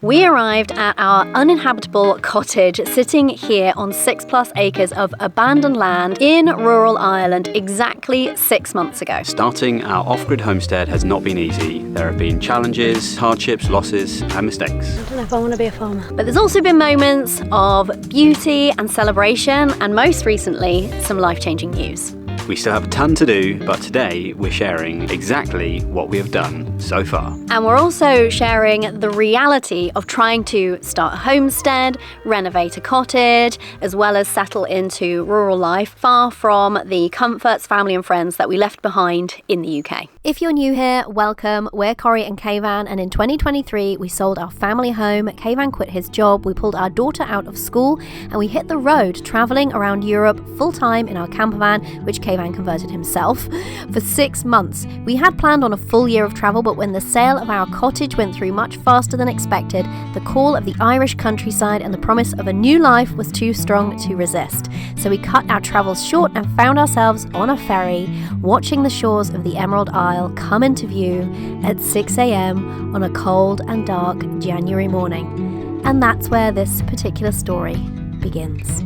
We arrived at our uninhabitable cottage sitting here on 6+ acres of abandoned land in rural Ireland exactly 6 months ago. Starting our off-grid homestead has not been easy. There have been challenges, hardships, losses and mistakes. I don't know if I want to be a farmer. But there's also been moments of beauty and celebration, and most recently, some life-changing news. We still have a ton to do, but today we're sharing exactly what we have done so far. And we're also sharing the reality of trying to start a homestead, renovate a cottage, as well as settle into rural life far from the comforts, family and friends that we left behind in the UK. If you're new here, welcome. We're Corrie and Kayvan, and in 2023 we sold our family home. Kayvan quit his job, we pulled our daughter out of school, and we hit the road travelling around Europe full-time in our camper van, which Kayvan converted himself, for 6 months. We had planned on a full year of travel, but when the sale of our cottage went through much faster than expected, the call of the Irish countryside and the promise of a new life was too strong to resist. So we cut our travels short and found ourselves on a ferry, watching the shores of the Emerald Isle come into view at 6 a.m. on a cold and dark January morning. And that's where this particular story begins.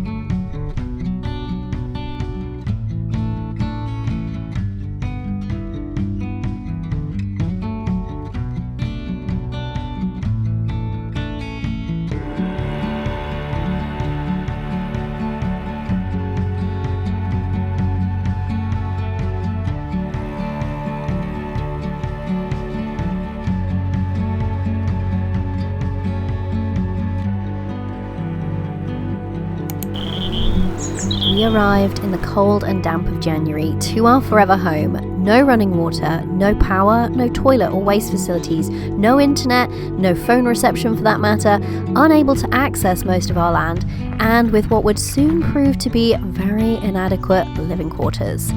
We arrived in the cold and damp of January to our forever home. No running water, no power, no toilet or waste facilities, no internet, no phone reception for that matter, unable to access most of our land, and with what would soon prove to be very inadequate living quarters.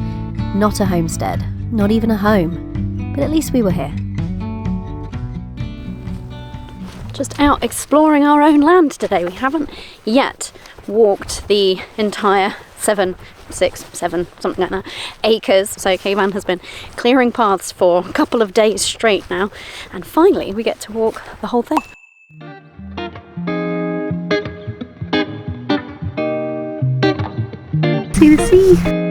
Not a homestead, not even a home, but at least we were here. Just out exploring our own land today. We haven't yet walked the entire 7, something like that, acres. So Kayvan has been clearing paths for a couple of days straight now, and finally we get to walk the whole thing. See the sea.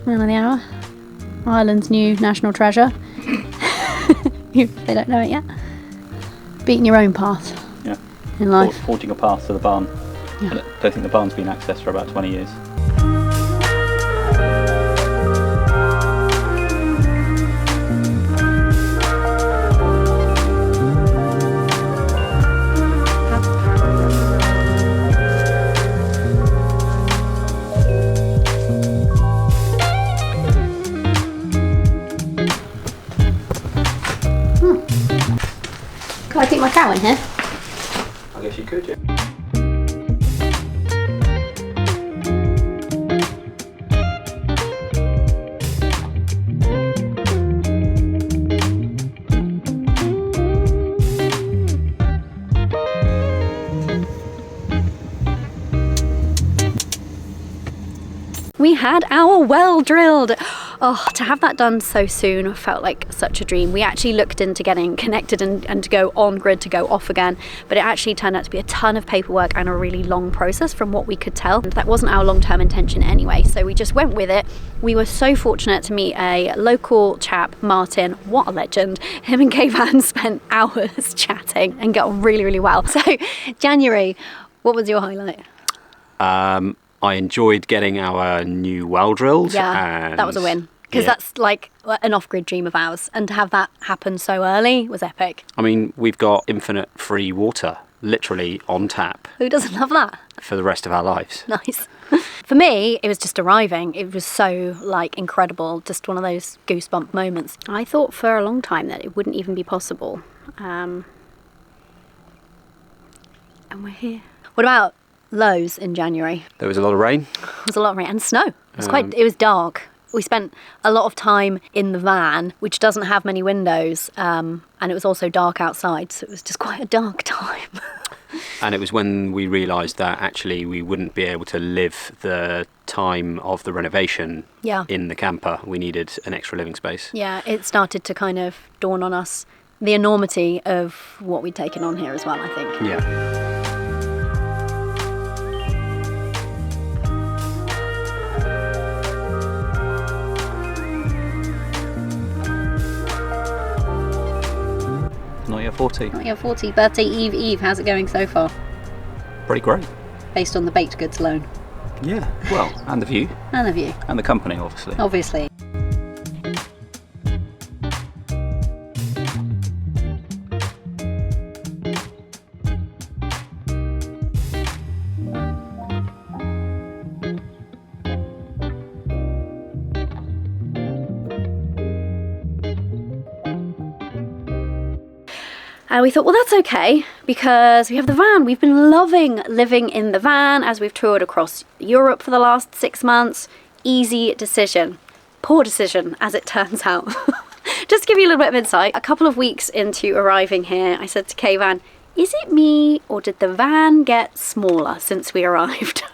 Man of the hour. Ireland's new national treasure. They don't know it yet. Beating your own path. Yeah. In life. Forging a path to the barn. Yeah. I don't think the barn's been accessed for about 20 years. Can I keep my cow in here? I guess you could, yeah. We had our well drilled. Oh, to have that done so soon felt like such a dream. We actually looked into getting connected and to go on grid to go off again, but it actually turned out to be a ton of paperwork and a really long process from what we could tell. That wasn't our long-term intention anyway, so we just went with it. We were so fortunate to meet a local chap, Martin, what a legend. Him and Kayvan spent hours chatting and got on really, really well. So January, what was your highlight? I enjoyed getting our new well drilled. Yeah, and that was a win. Because that's like an off-grid dream of ours. And to have that happen so early was epic. I mean, we've got infinite free water, literally on tap. Who doesn't love that? For the rest of our lives. Nice. For me, it was just arriving. It was so incredible. Just one of those goosebump moments. I thought for a long time that it wouldn't even be possible. And we're here. What about lows in January? There was a lot of rain. There was a lot of rain and snow. It was dark. We spent a lot of time in the van, which doesn't have many windows, and it was also dark outside, so it was just quite a dark time. And it was when we realised that actually we wouldn't be able to live the time of the renovation in the camper. We needed an extra living space. Yeah, it started to kind of dawn on us the enormity of what we'd taken on here as well, I think. Yeah. Not yet 40. Not yet 40. Birthday Eve. How's it going so far? Pretty great. Based on the baked goods alone. Yeah, well, and the view. And the view. And the company, obviously. Obviously. And we thought, well, that's okay, because we have the van. We've been loving living in the van as we've toured across Europe for the last 6 months. Easy decision. Poor decision, as it turns out. Just to give you a little bit of insight, a couple of weeks into arriving here, I said to Kayvan, is it me or did the van get smaller since we arrived?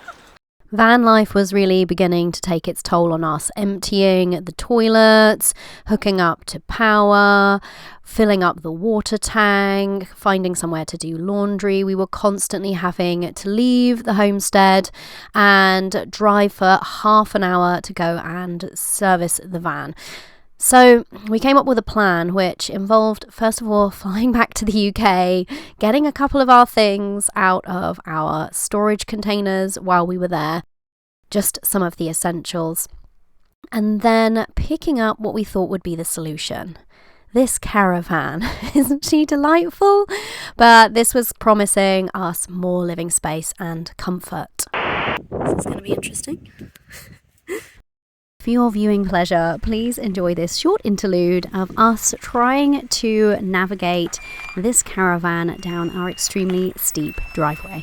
Van life was really beginning to take its toll on us, emptying the toilets, hooking up to power, filling up the water tank, finding somewhere to do laundry. We were constantly having to leave the homestead and drive for half an hour to go and service the van. So we came up with a plan which involved, first of all, flying back to the UK, getting a couple of our things out of our storage containers while we were there, just some of the essentials, and then picking up what we thought would be the solution. This caravan. Isn't she delightful? But this was promising us more living space and comfort. This is going to be interesting. For your viewing pleasure, please enjoy this short interlude of us trying to navigate this caravan down our extremely steep driveway.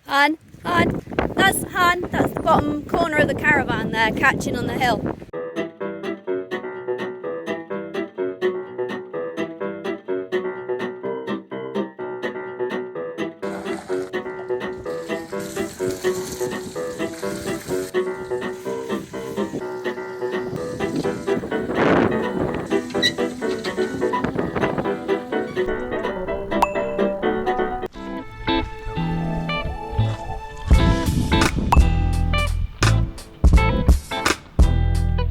Han, that's the bottom corner of the caravan there, catching on the hill.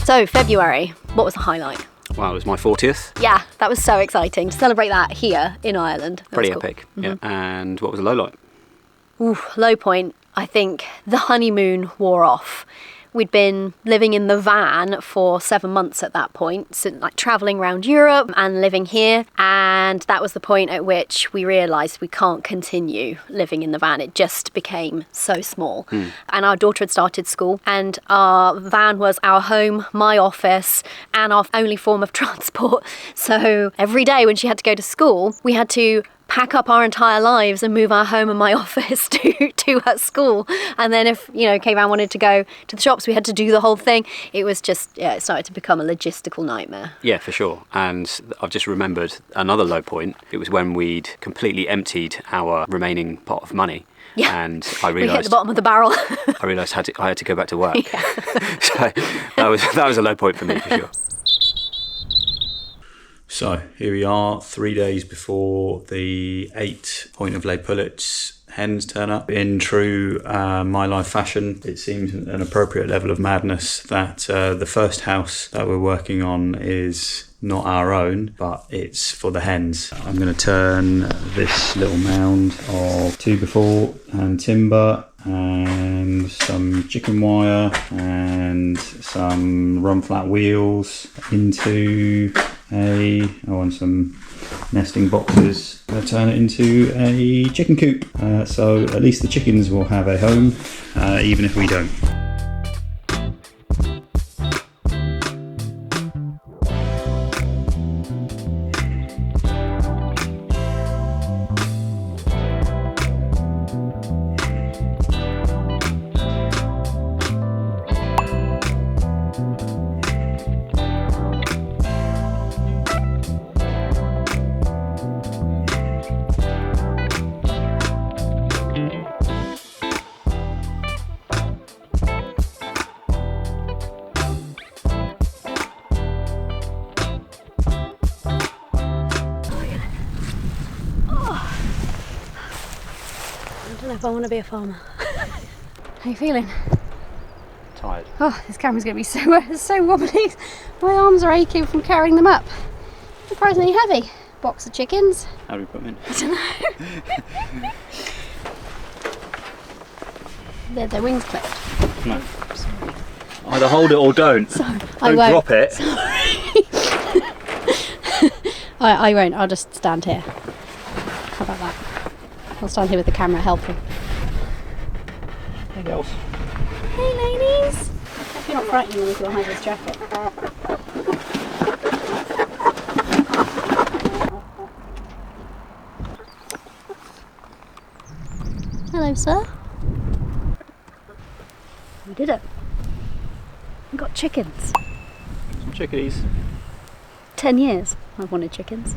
So, February, what was the highlight? Well, it was my 40th. Yeah, that was so exciting to celebrate that here in Ireland. That Pretty was cool. epic. Yeah. And what was the low light? Ooh, low point. I think the honeymoon wore off. We'd been living in the van for 7 months at that point, so like travelling around Europe and living here. And that was the point at which we realised we can't continue living in the van. It just became so small. And our daughter had started school, and our van was our home, my office, and our only form of transport. So every day when she had to go to school, we had to pack up our entire lives and move our home and my office to her school. And then if, Kayvan wanted to go to the shops, we had to do the whole thing. It was just, it started to become a logistical nightmare. Yeah, for sure. And I've just remembered another low point. It was when we'd completely emptied our remaining pot of money. Yeah. And I realised... We hit the bottom of the barrel. I realised I had to go back to work. Yeah. So that was a low point for me, for sure. So here we are, 3 days before the 8 point of lay pullets hens turn up. In true my life fashion, it seems an appropriate level of madness that the first house that we're working on is not our own, but it's for the hens. I'm going to turn this little mound of 2x4 and timber and some chicken wire and some run flat wheels into and some nesting boxes. I'm going to turn it into a chicken coop, so at least the chickens will have a home, even if we don't. know if I want to be a farmer. How you feeling? Tired. Oh, this camera's going to be so wobbly. My arms are aching from carrying them up. Surprisingly heavy. Box of chickens. How do we put them in? I don't know. Their wings clipped. No. Either hold it or don't. Sorry. Don't drop it. I won't. I'll just stand here. How about that? I'll stand here with the camera helping. Hey girls. Hey ladies! Hope you're not frightening with your high-vis jacket. Hello, sir. We did it. We got chickens. Some chickies. 10 years I've wanted chickens.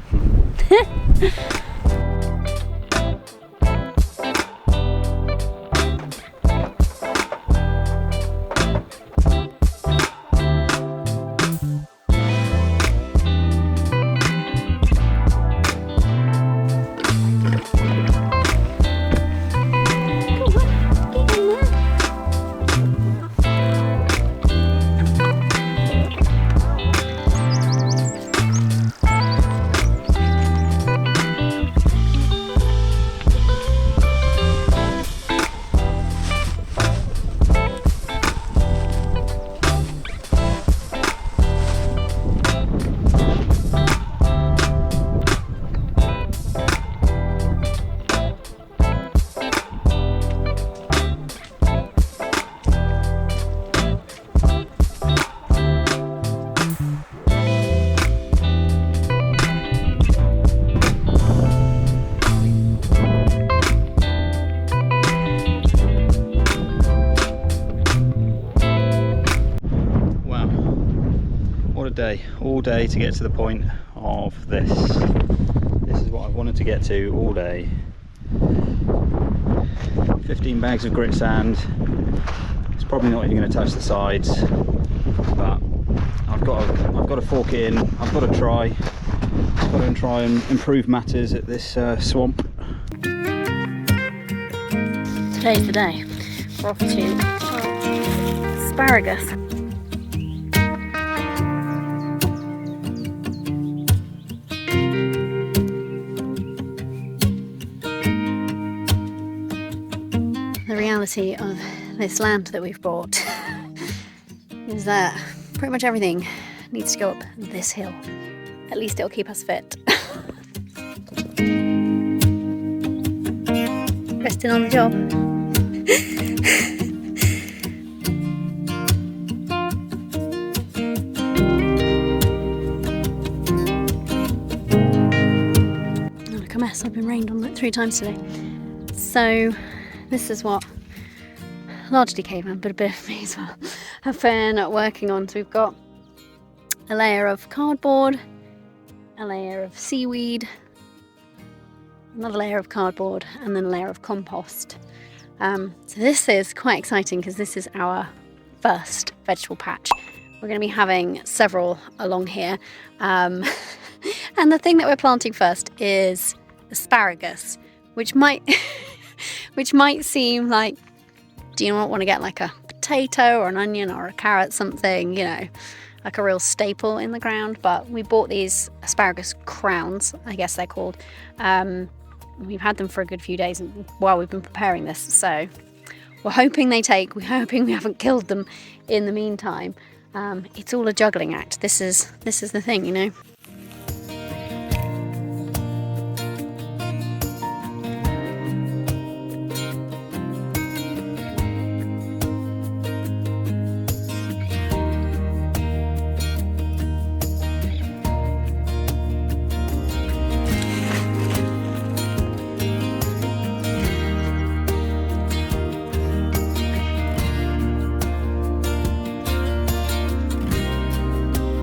Day, all day to get to the point of this. This is what I wanted to get to all day. 15 bags of grit sand. It's probably not even going to touch the sides, but I've got to fork it in. I've got to try. I've got to try and improve matters at this swamp. Today's the day. We're off to asparagus. The reality of this land that we've bought is that pretty much everything needs to go up this hill. At least it'll keep us fit. Resting on the job. Oh, look a mess. I've been rained on like 3 times today. So this is what largely caveman, but a bit of me as well, have been working on. So we've got a layer of cardboard, a layer of seaweed, another layer of cardboard, and then a layer of compost. So this is quite exciting because this is our first vegetable patch. We're going to be having several along here. And the thing that we're planting first is asparagus, which might seem like, do you not want to get like a potato or an onion or a carrot, something, you know, like a real staple in the ground? But we bought these asparagus crowns, I guess they're called. We've had them for a good few days while we've been preparing this, so we're hoping they take. We're hoping we haven't killed them in the meantime. It's all a juggling act. This is the thing, you know.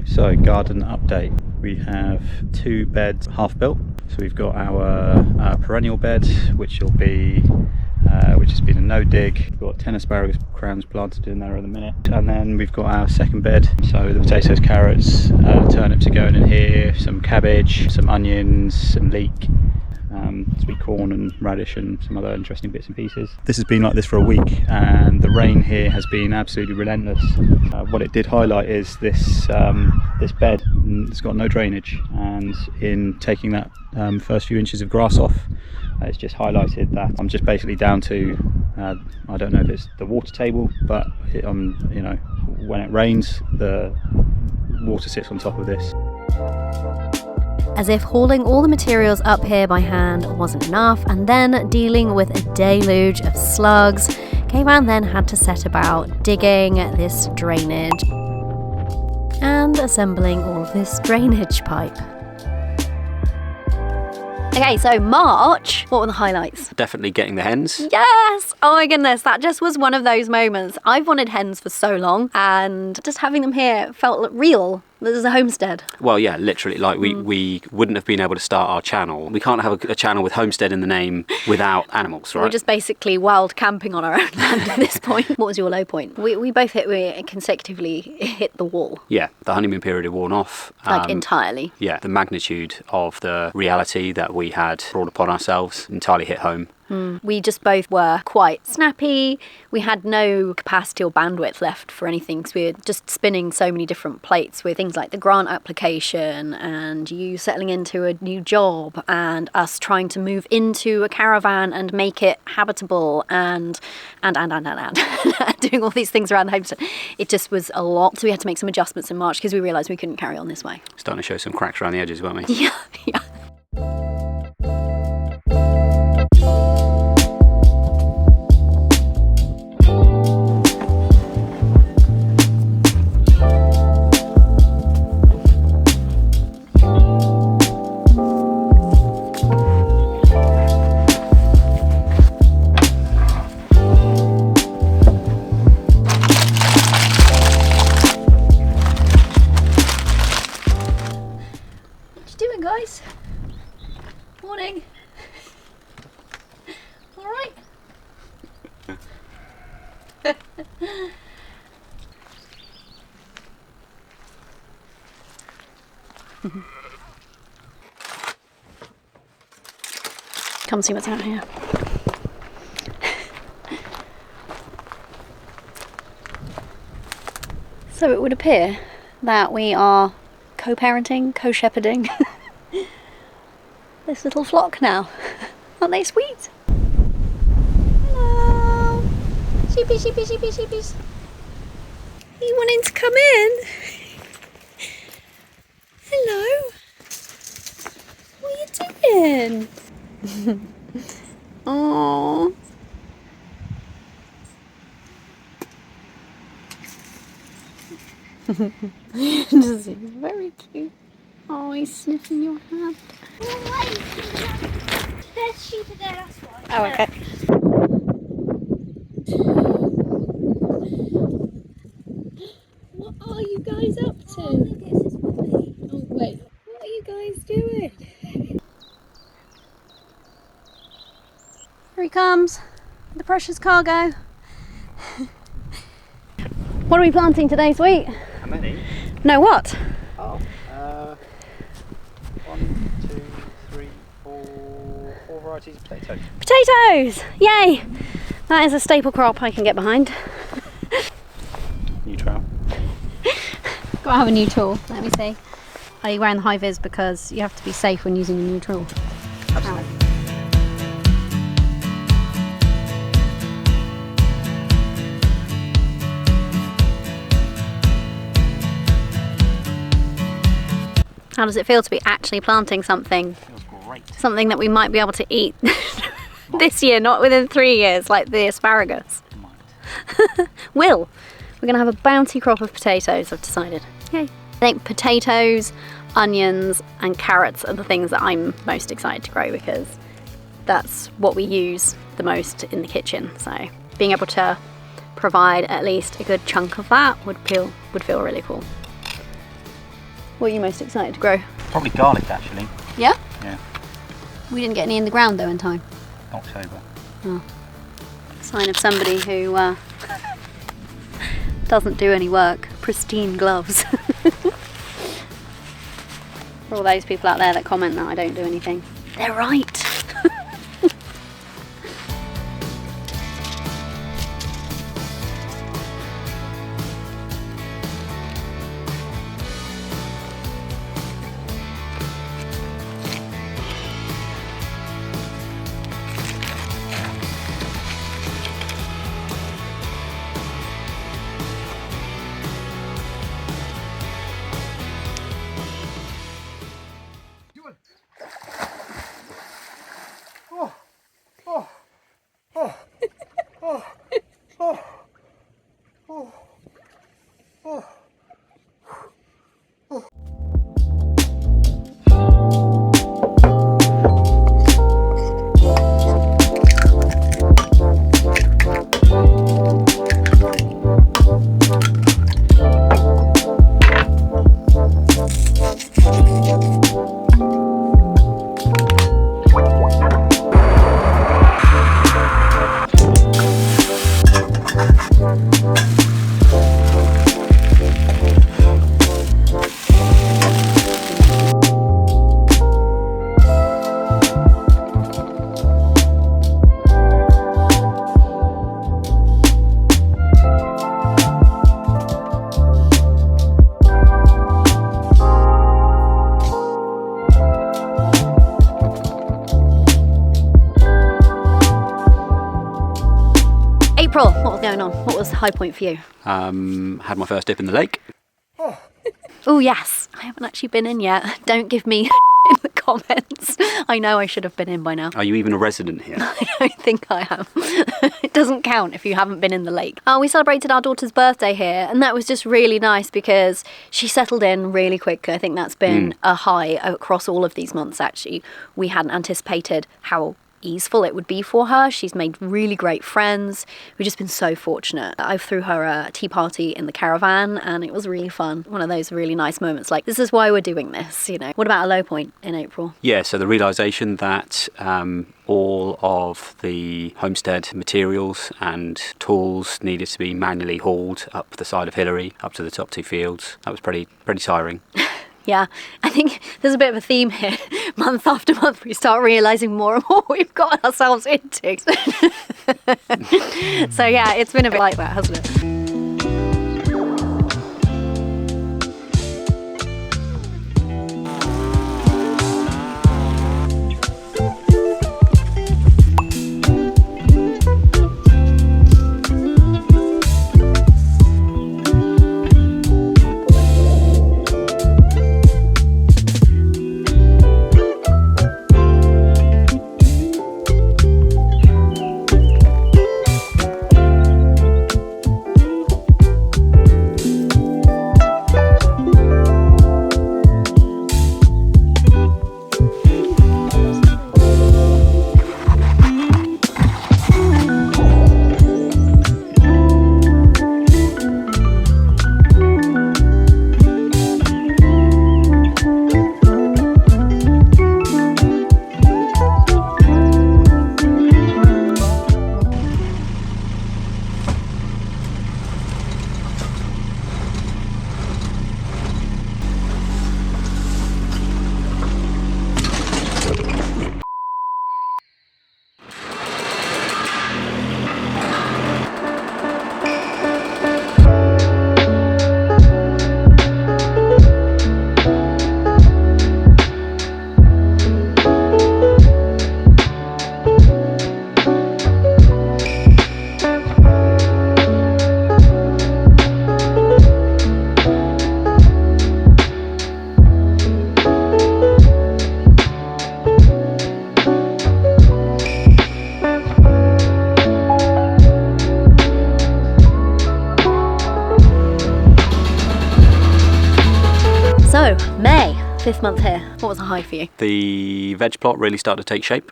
So, garden update. We have 2 beds half built. So we've got our perennial bed, which has been a no dig. We've got 10 asparagus crowns planted in there at the minute, and then we've got our second bed. So the potatoes, carrots, turnips are going in here, some cabbage, some onions, some leek, sweet corn and radish and some other interesting bits and pieces. This has been like this for a week, and the rain here has been absolutely relentless. What it did highlight is this bed. It's got no drainage, and in taking that first few inches of grass off, it's just highlighted that I'm just basically down to I don't know if it's the water table, but when it rains, the water sits on top of this. As if hauling all the materials up here by hand wasn't enough, and then dealing with a deluge of slugs, Kayvan then had to set about digging this drainage and assembling all of this drainage pipe. Okay, so March, what were the highlights? Definitely getting the hens. Yes! Oh my goodness, that just was one of those moments. I've wanted hens for so long, and just having them here felt real. This is a homestead. Well, yeah, literally. Like we wouldn't have been able to start our channel. We can't have a channel with Homestead in the name without animals, right? We're just basically wild camping on our own land at this point. What was your low point? We both consecutively hit the wall. Yeah, the honeymoon period had worn off. Entirely. Yeah, the magnitude of the reality that we had brought upon ourselves entirely hit home. We just both were quite snappy. We had no capacity or bandwidth left for anything because we were just spinning so many different plates with things like the grant application and you settling into a new job and us trying to move into a caravan and make it habitable and doing all these things around the homestead. It just was a lot. So we had to make some adjustments in March because we realised we couldn't carry on this way. Starting to show some cracks around the edges, weren't we? Yeah. Guys, morning. All right. Come see what's out here. So it would appear that we are co-parenting, co-shepherding this little flock now. Aren't they sweet? Hello! Sheepies, sheepies, sheepies, sheepies. Are you wanting to come in? Hello? What are you doing? Oh. This is very cute. Oh, he's sniffing your hand. There's sheep in there, that's why. Oh, okay. What are you guys up to? Oh, look, it's this puppy. Oh, wait. What are you guys doing? Here he comes. The precious cargo. What are we planting today, sweet? How many? No, what? Oh, 1, 2, 3, 4 varieties of potatoes. Potatoes! Yay! That is a staple crop I can get behind. New trowel. Gotta have a new tool. Let me see. Are you wearing the high vis because you have to be safe when using a new tool? Absolutely. How does it feel to be actually planting something? Feels great. Something that we might be able to eat this year, not within 3 years, like the asparagus. Will. We're going to have a bounty crop of potatoes, I've decided. Yay. I think potatoes, onions and carrots are the things that I'm most excited to grow because that's what we use the most in the kitchen. So being able to provide at least a good chunk of that would feel really cool. What are you most excited to grow? Probably garlic, actually. Yeah? Yeah. We didn't get any in the ground though in time. October. Oh. Sign of somebody who doesn't do any work. Pristine gloves. For all those people out there that comment that I don't do anything. They're right. going on? What was the high point for you? Had my first dip in the lake. Oh yes, I haven't actually been in yet. Don't give me in the comments. I know I should have been in by now. Are you even a resident here? I don't think I am. It doesn't count if you haven't been in the lake. We celebrated our daughter's birthday here, and that was just really nice because she settled in really quickly. I think that's been a high across all of these months, actually. We hadn't anticipated how easeful it would be for her. She's made really great friends. We've just been so fortunate. I threw her a tea party in the caravan and it was really fun. One of those really nice moments, like, this is why we're doing this, you know. What about a low point in April? Yeah, so the realisation that all of the homestead materials and tools needed to be manually hauled up the side of Hillary, up to the top 2 fields. That was pretty tiring. Yeah, I think there's a bit of a theme here. Month after month, we start realising more and more we've got ourselves into. So yeah, it's been a bit like that, hasn't it? So, May, 5th month here. What was a high for you? The veg plot really started to take shape.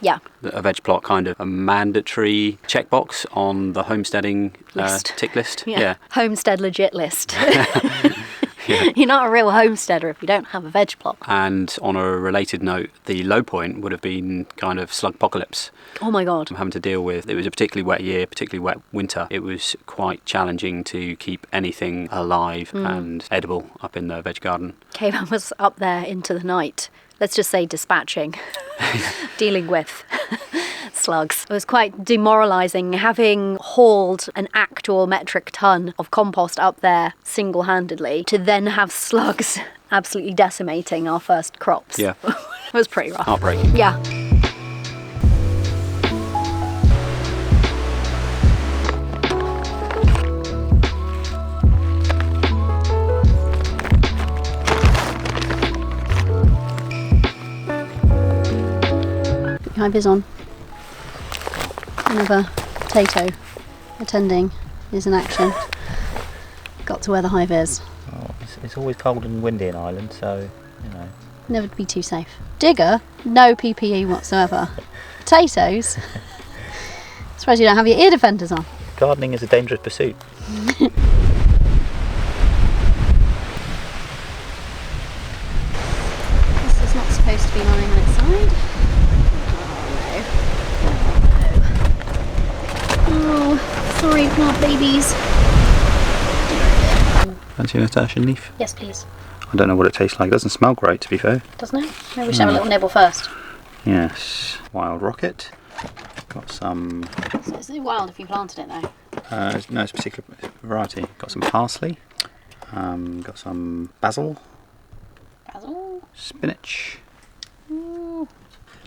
Yeah. A veg plot, kind of a mandatory checkbox on the homesteading List. tick list. Yeah. Homestead legit list. You're not a real homesteader if you don't have a veg plot. And on a related note, the low point would have been kind of slug apocalypse. Oh my God. I'm having to deal with, it was a particularly wet year, particularly wet winter. It was quite challenging to keep anything alive and edible up in the veg garden. Caveman was up there into the night. Let's just say dispatching, dealing with slugs. It was quite demoralising having hauled an actual metric ton of compost up there single-handedly to then have slugs absolutely decimating our first crops. Yeah. It was pretty rough. Heartbreaking. Yeah. High vis on. Another potato attending is in action. Got to wear the high vis. Oh, it's always cold and windy in Ireland, so, you know. Never to be too safe. Digger, no PPE whatsoever. Potatoes. Suppose you don't have your ear defenders on. Gardening is a dangerous pursuit. This is not supposed to be lying on its side. Oh, sorry, plant babies. Fancy an Italian leaf? Yes, please. I don't know what it tastes like. It doesn't smell great, to be fair. Doesn't it? Maybe we should have a little nibble first. Yes. Wild rocket. Got some... So it's wild if you planted it though. no, it's a particular variety. Got some parsley. Got some basil. Basil. Spinach. Ooh.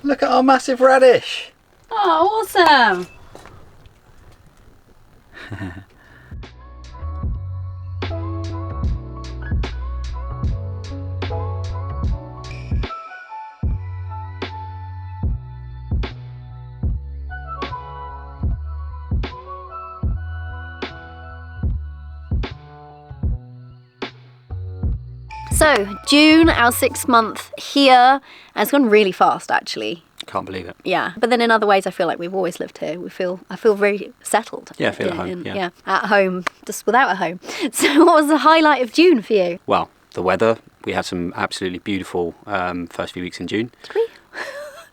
Look at our massive radish! Oh, awesome! So, June, our 6th month here, and it's gone really fast actually. Can't believe it. Yeah, but then in other ways, I feel like we've always lived here. I feel very settled. Yeah, I feel at home. Yeah. At home, just without a home. So, what was the highlight of June for you? Well, the weather. We had some absolutely beautiful first few weeks in June. Did we?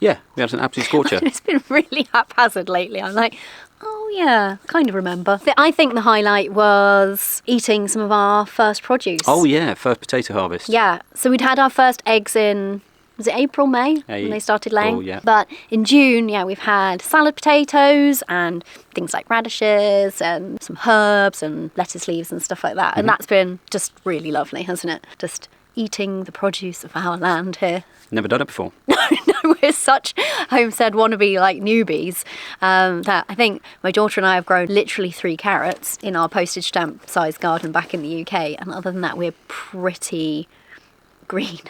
Yeah, we had an absolute scorcher. It's been really haphazard lately. I'm like, oh yeah, kind of remember. I think the highlight was eating some of our first produce. Oh yeah, first potato harvest. Yeah, so we'd had our first eggs in, was it April, May, when they started laying? Oh, yeah. But in June, yeah, we've had salad potatoes and things like radishes and some herbs and lettuce leaves and stuff like that. And that's been just really lovely, hasn't it? Just eating the produce of our land here. Never done it before. No, we're such Homestead wannabe like newbies that I think my daughter and I have grown literally 3 carrots in our postage stamp size garden back in the UK, and other than that we're pretty green.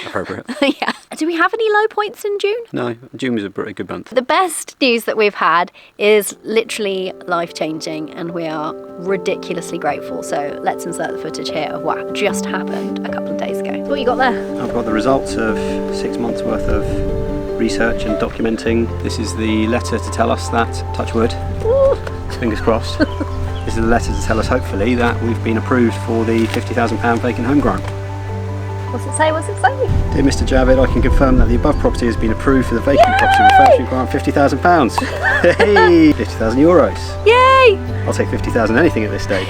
Appropriate. Yeah. Do we have any low points in June? No, June was a pretty good month. The best news that we've had is literally life-changing, and we are ridiculously grateful. So let's insert the footage here of what just happened a couple of days ago. What you got there? I've got the results of 6 months worth of research and documenting. This is the letter to tell us that, touch wood, fingers crossed, this is the letter to tell us hopefully that we've been approved for the £50,000 vacant home grant. What's it say? What's it say? Dear Mr Javid, I can confirm that the above property has been approved for the vacant property refurbishment grant £50,000. Hey! €50,000. Yay! I'll take 50,000 anything at this stage.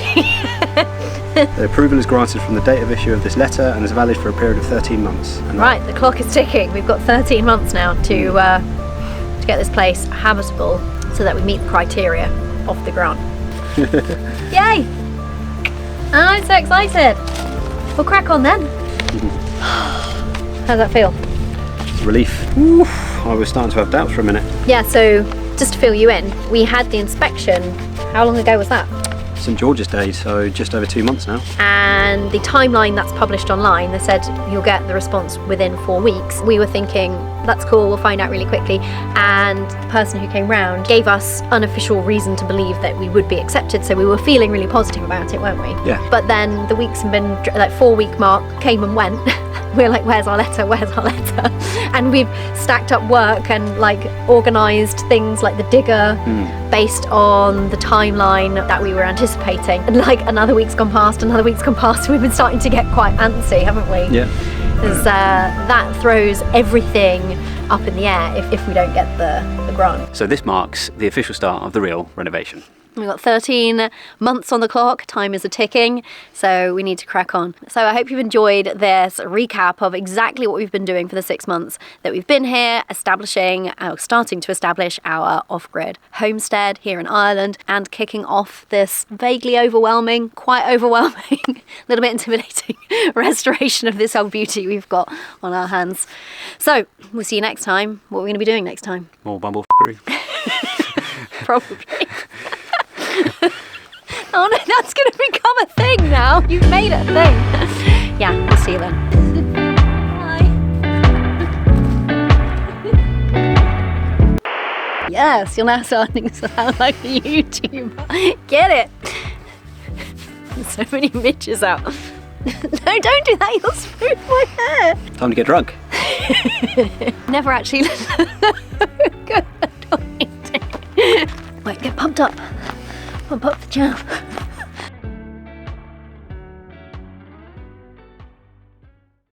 The approval is granted from the date of issue of this letter and is valid for a period of 13 months. And Right, the clock is ticking. We've got 13 months now to get this place habitable so that we meet the criteria of the grant. Yay! I'm so excited. We'll crack on then. How's that feel? It's relief. Oof, I was starting to have doubts for a minute. Yeah, so just to fill you in, we had the inspection. How long ago was that? St George's Day, so just over 2 months now. And the timeline that's published online, they said you'll get the response within 4 weeks. We were thinking, that's cool, we'll find out really quickly. And the person who came round gave us unofficial reason to believe that we would be accepted, so we were feeling really positive about it, weren't we? Yeah. But then the weeks have been, like 4-week mark came and went. We're like, where's our letter? Where's our letter? And we've stacked up work and like organised things like the digger based on the timeline that we were anticipating. And like another week's gone past, another week's gone past. We've been starting to get quite antsy, haven't we? Yeah. Because that throws everything up in the air if we don't get the grant. So this marks the official start of the real renovation. We've got 13 months on the clock, time is a-ticking, so we need to crack on. So I hope you've enjoyed this recap of exactly what we've been doing for the 6 months that we've been here, starting to establish our off-grid homestead here in Ireland and kicking off this vaguely overwhelming, quite overwhelming, a little bit intimidating restoration of this whole beauty we've got on our hands. So we'll see you next time. What are we going to be doing next time? More bumble-free. Probably. Oh no, that's going to become a thing now. You've made it a thing. Yeah, we'll see you then. Bye. Yes, you're now starting to sound like a YouTuber. Get it? There's so many midges out. No, don't do that. You'll smooth my hair. Time to get drunk. Never actually good at anything. Wait, get pumped up. Pump up the jam.